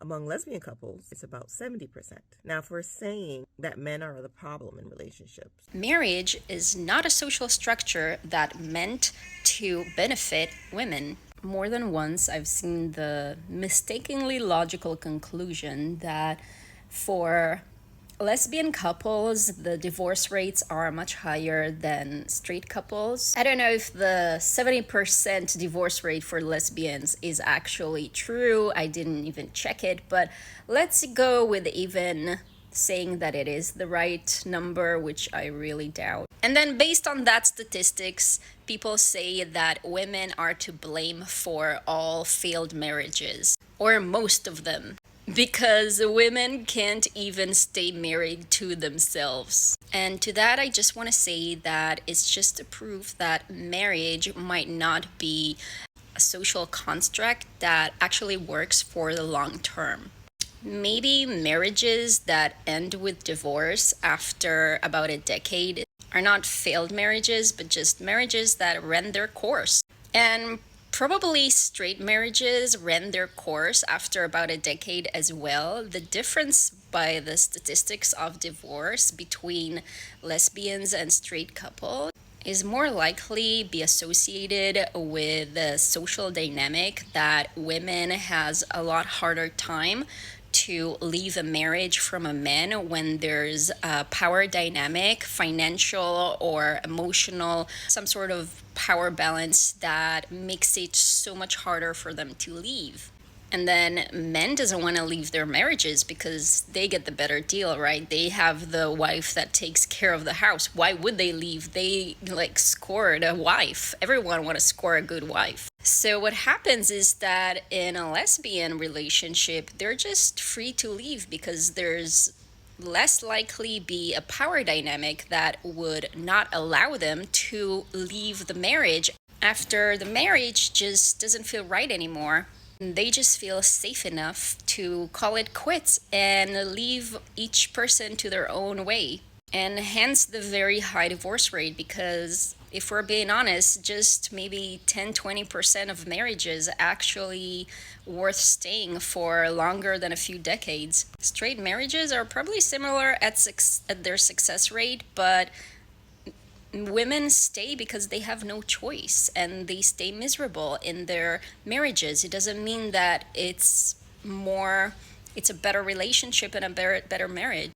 Among lesbian couples, it's about 70%. Now, if we're saying that men are the problem in relationships, Marriage is not a social structure that meant to benefit women. More than once, I've seen the mistakenly logical conclusion that for lesbian couples, the divorce rates are much higher than straight couples. I don't know if the 70% divorce rate for lesbians is actually true. I didn't even check it, but let's go with even saying that it is the right number, which I really doubt. And then, based on that statistics, people say that women are to blame for all failed marriages, or most of them, because women can't even stay married to themselves. And to that, I just want to say that it's just a proof that marriage might not be a social construct that actually works for the long term. Maybe marriages that end with divorce after about a decade are not failed marriages, but just marriages that ran their course. And probably straight marriages ran their course after about a decade as well. The difference by the statistics of divorce between lesbians and straight couples is more likely be associated with the social dynamic that women has a lot harder time to leave a marriage from a man when there's a power dynamic, financial or emotional, some sort of power balance that makes it so much harder for them to leave. And then men doesn't want to leave their marriages because they get the better deal, right? They have the wife that takes care of the house. Why would they leave? They scored a wife. Everyone want to score a good wife. So what happens is that in a lesbian relationship, they're just free to leave because there's less likely be a power dynamic that would not allow them to leave the marriage after the marriage just doesn't feel right anymore. They just feel safe enough to call it quits and leave each person to their own way. And hence the very high divorce rate, because if we're being honest, just maybe 10-20% of marriages actually worth staying for longer than a few decades. Straight marriages are probably similar at their success rate, but women stay because they have no choice and they stay miserable in their marriages. It doesn't mean that it's a better relationship and a better marriage.